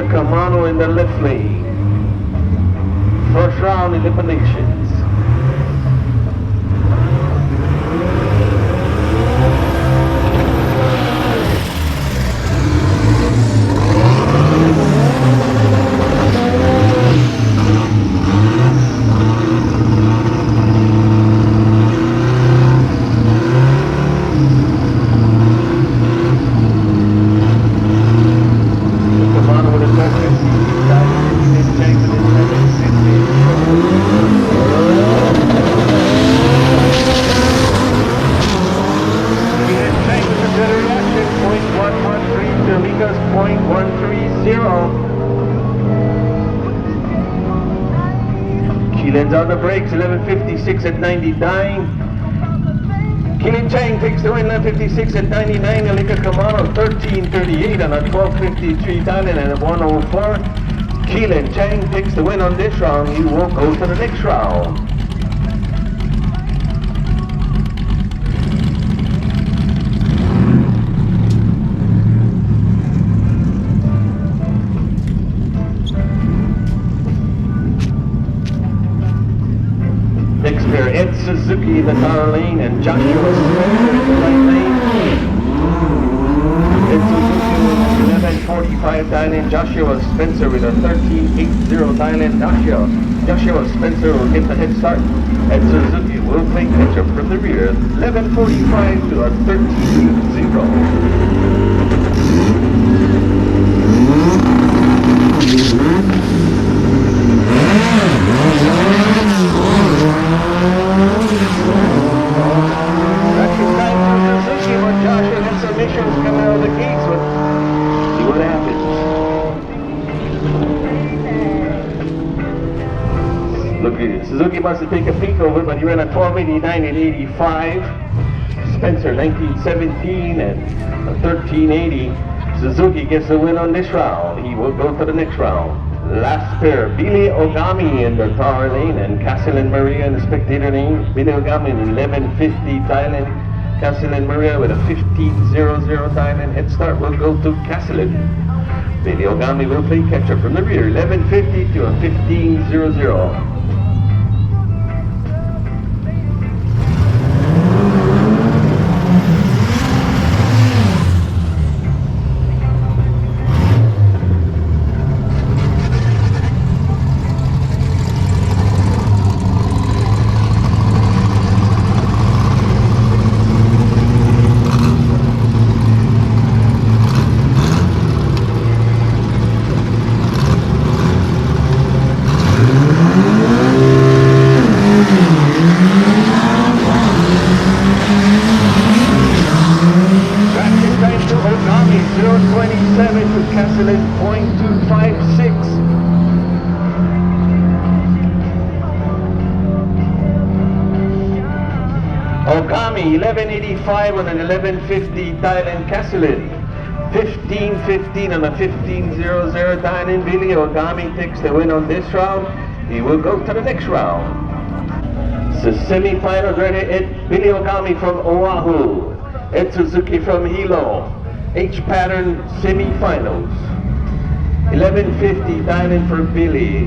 Alika Kamano in the left lane. First round eliminations. Keelan's on the brakes, 11.56 at 99. Keelan Chang takes the win, 11.56 at 99. Alika Kamano, 13.38 on a 12.53 Thailand and a 104. Keelan Chang takes the win on this round. He will go to the next round. Next pair, Ed Suzuki in the far lane and Joshua Spencer in the right lane. Ed Suzuki with 11.45 Thailand, Joshua Spencer with a 13.80 Thailand. Joshua Spencer will get the head start. Ed Suzuki will play catch up from the rear, 11.45 to a 13.80. Coming out of the gates, but see what happens. Look at it. Suzuki must have taken a peek over, but he ran a 12.89 and 85. Spencer 19.17 and a 13.80. Suzuki gets the win on this round. He will go to the next round. Last pair, Billy Ogami in the tower lane and Castle and Maria in the spectator lane. Billy Ogami in 11.50 Thailand. Castellan Maria with a 15.00 Thailand head start will go to Castellan. Billy Ogami will play catch up from the rear, 11.50 to a 15.00. Ogami 11.85 on an 11.50 Thailand Castellan. 15.15 on a 15.00 Thailand. Billy Ogami takes the win on this round. He will go to the next round. So semi-finals ready. Billy Ogami from Oahu. Ed Suzuki from Hilo. H pattern semi-finals. 11.50 Thailand for Billy.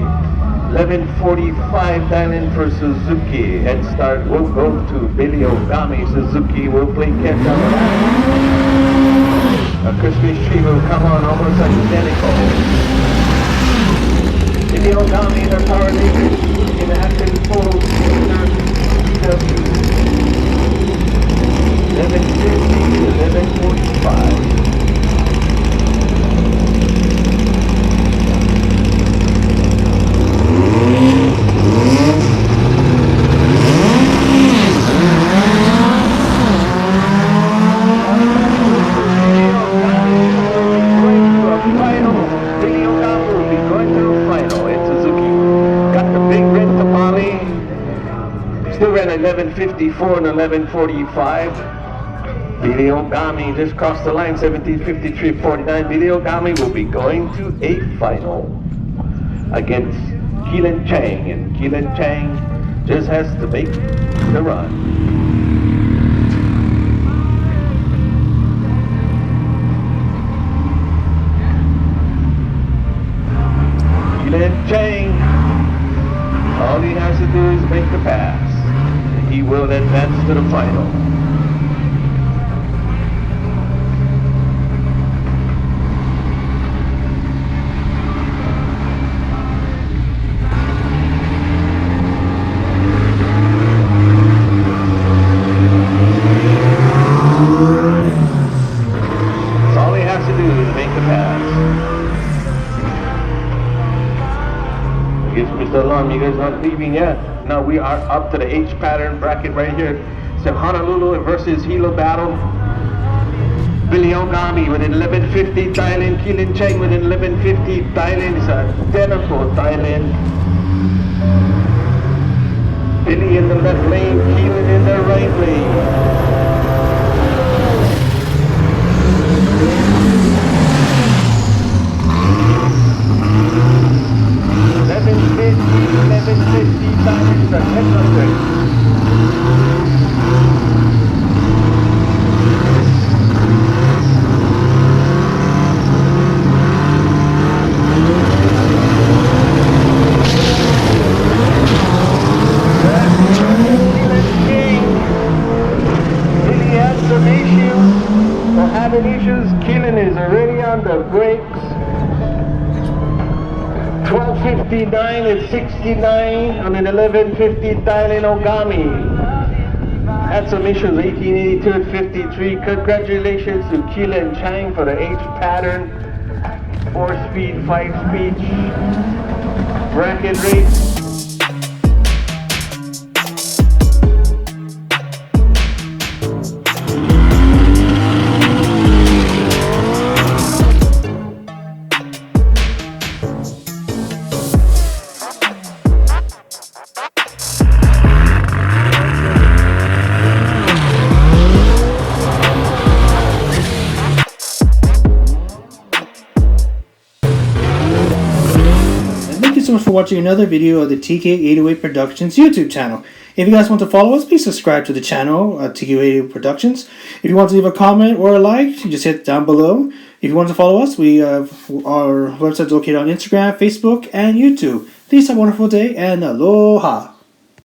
11.45 Thailand for Suzuki. Head start will go to Billy Ogami. Suzuki will play catch up. A Christmas tree will come on almost identical. Billy Ogami in the power leader. In the active full center. 11.50 to 11.45. Still ran 11.54 and 11.45. Billy Ogami just crossed the line, 17.53.49. Billy Ogami will be going to a final against Keelan Chang, and Keelan Chang just has to make the run. Chang. All he has to do is make the pass. He will advance to the final. All he has to do is make the pass. I guess Mr. Alarm, you guys aren't leaving yet. Now we are up to the H pattern bracket right here. So Honolulu versus Hilo battle. Billy Ogami with 1150 Thailand. Keelan Cheng with 1150 Thailand. It's identical Thailand. Billy in the left lane, Keelan in the right lane. 1150 Thailand, the 1000. Keelan is already on the brakes. 12:59 and 69 on an 11:50 Thailand Ogami. Had some issues, 1882 and 53. Congratulations to Keelan Chang for the H pattern. 4-speed, 5-speed bracket race. Thank you so much for watching another video of the TK808 Productions YouTube channel. If you guys want to follow us, please subscribe to the channel, TK808 Productions. If you want to leave a comment or a like, just hit down below. If you want to follow us, we have our website located on Instagram, Facebook, and YouTube. Please have a wonderful day, and aloha!